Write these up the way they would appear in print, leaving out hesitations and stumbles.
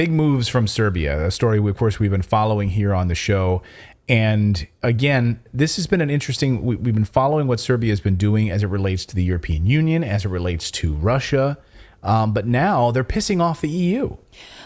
big moves from Serbia, a story, of course, we've been following here on the show. And again, this has been an interesting, we've been following what Serbia has been doing as it relates to the European Union, as it relates to Russia. But now they're pissing off the EU.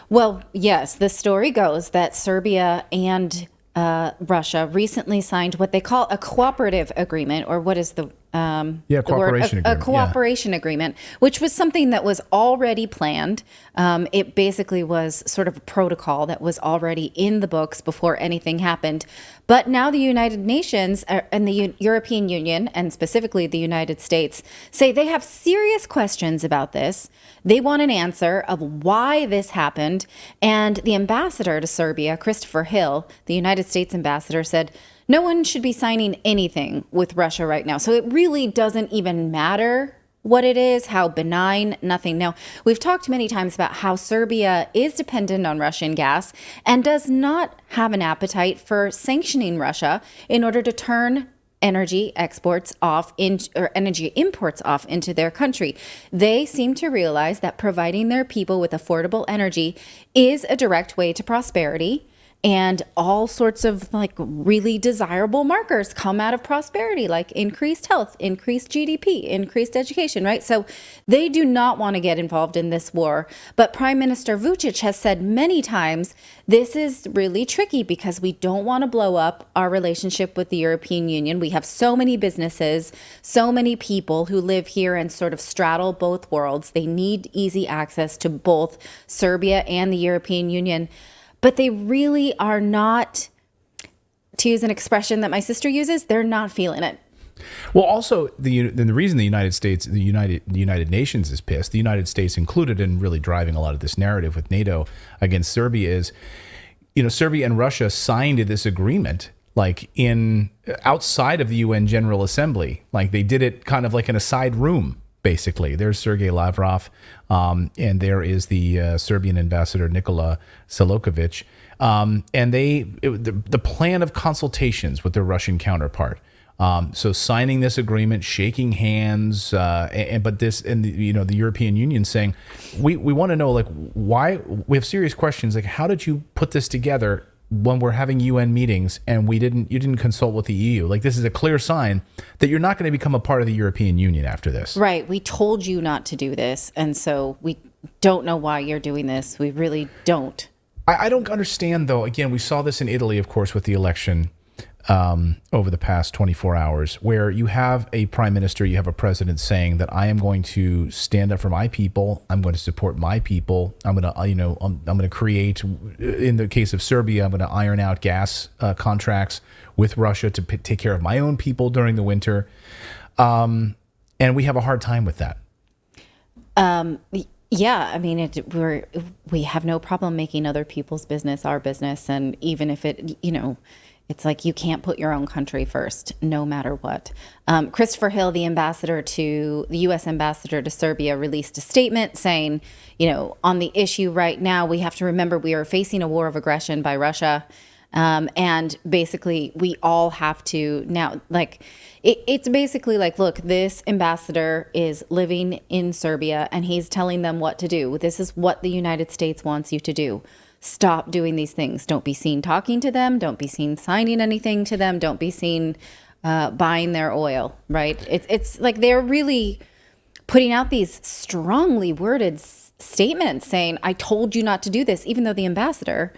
Well, yes, the story goes that Serbia and Russia recently signed what they call a cooperative agreement, or what is the cooperation agreement. A cooperation agreement, which was something that was already planned. It basically was sort of a protocol that was already in the books before anything happened. But now the United Nations and the European Union, and specifically the United States, say they have serious questions about this. They want an answer of why this happened. And the ambassador to Serbia, Christopher Hill, the United States ambassador, said, no one should be signing anything with Russia right now. So it really doesn't even matter what it is, how benign, nothing. Now, we've talked many times about how Serbia is dependent on Russian gas and does not have an appetite for sanctioning Russia in order to turn energy exports off or energy imports off into their country. They seem to realize that providing their people with affordable energy is a direct way to prosperity. And all sorts of like really desirable markers come out of prosperity, like increased health, increased GDP, increased education, right? So they do not want to get involved in this war. But Prime Minister Vučić has said many times, this is really tricky because we don't want to blow up our relationship with the European Union. We have so many businesses, so many people who live here and sort of straddle both worlds. They need easy access to both Serbia and the European Union. But they really are not, to use an expression that my sister uses, they're not feeling it. Well, also, the reason the United States, the United Nations is pissed, the United States included in really driving a lot of this narrative with NATO against Serbia is, Serbia and Russia signed this agreement like outside of the UN General Assembly. Like they did it kind of like in a side room. Basically, there's Sergei Lavrov, and there is the Serbian ambassador Nikola Selakovic, and the plan of consultations with their Russian counterpart. So signing this agreement, shaking hands, the European Union saying, we want to know like why we have serious questions like how did you put this together when we're having UN meetings and you didn't consult with the EU. Like this is a clear sign that you're not going to become a part of the European Union after this. Right. We told you not to do this. And so we don't know why you're doing this. We really don't. I don't understand though. Again, we saw this in Italy, of course, with the election over the past 24 hours, where you have a prime minister, you have a president saying that I am going to stand up for my people. I'm going to support my people. I'm going to, I'm going to create, in the case of Serbia, I'm going to iron out gas contracts with Russia to take care of my own people during the winter. And we have a hard time with that. Yeah, I mean, we have no problem making other people's business our business. And even if it, it's like you can't put your own country first, no matter what. Christopher Hill, the U.S. ambassador to Serbia, released a statement saying, on the issue right now, we have to remember we are facing a war of aggression by Russia. And basically, we all have to now, like, it's basically like, look, this ambassador is living in Serbia and he's telling them what to do. This is what the United States wants you to do. Stop doing these things. Don't be seen talking to them. Don't be seen signing anything to them. Don't be seen buying their oil, right? It's like they're really putting out these strongly worded statements saying, I told you not to do this, even though the ambassador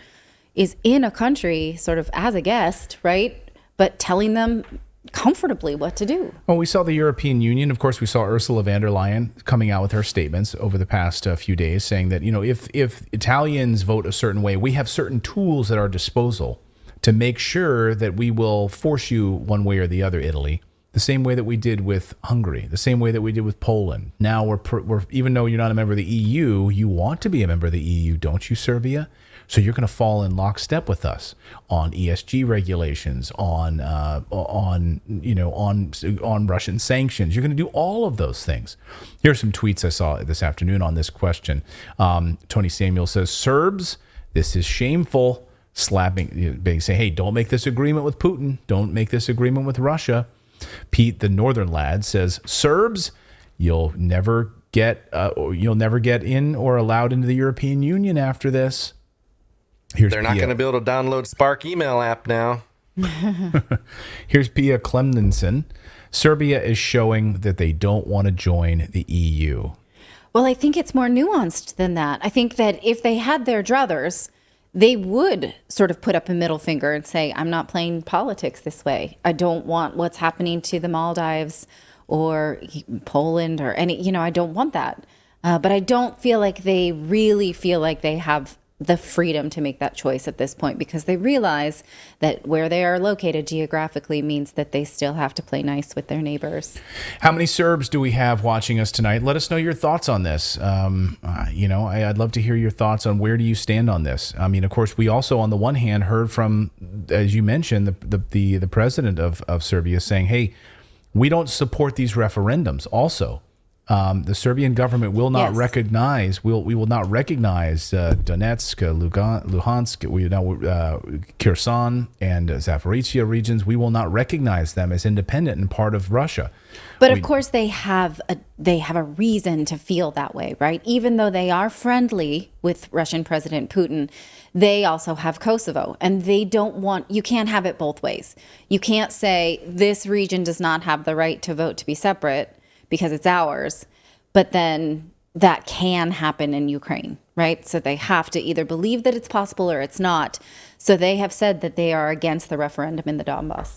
is in a country sort of as a guest, right? But telling them comfortably what to do. Well, we saw the European Union. Of course, we saw Ursula von der Leyen coming out with her statements over the past few days saying that, if Italians vote a certain way, we have certain tools at our disposal to make sure that we will force you one way or the other, Italy, the same way that we did with Hungary, the same way that we did with Poland. Now, we're even though you're not a member of the EU, you want to be a member of the EU, don't you, Serbia? So you're going to fall in lockstep with us on ESG regulations, on Russian sanctions. You're going to do all of those things. Here are some tweets I saw this afternoon on this question. Tony Samuel says, Serbs, this is shameful. Slapping, they say, hey, don't make this agreement with Putin. Don't make this agreement with Russia. Pete, the northern lad, says, Serbs, you'll never get in or allowed into the European Union after this. They're not going to be able to download Spark email app now. Here's Pia Klemninson. Serbia is showing that they don't want to join the EU. Well, I think it's more nuanced than that. I think that if they had their druthers, they would sort of put up a middle finger and say, I'm not playing politics this way. I don't want what's happening to the Maldives or Poland or any, I don't want that. But I don't feel like they really feel like they have the freedom to make that choice at this point, because they realize that where they are located geographically means that they still have to play nice with their neighbors. How many Serbs do we have watching us tonight? Let us know your thoughts on this. I'd love to hear your thoughts on where do you stand on this. I mean, of course, we also, on the one hand, heard from, as you mentioned, the president of Serbia saying, hey, we don't support these referendums also. The Serbian government will not recognize. We will not recognize Donetsk, Luhansk, Kherson, and Zaporizhia regions. We will not recognize them as independent and part of Russia. But of course, they have a reason to feel that way, right? Even though they are friendly with Russian President Putin, they also have Kosovo, and they don't want. You can't have it both ways. You can't say this region does not have the right to vote to be separate because it's ours, but then that can happen in Ukraine, right? So they have to either believe that it's possible or it's not. So they have said that they are against the referendum in the Donbass.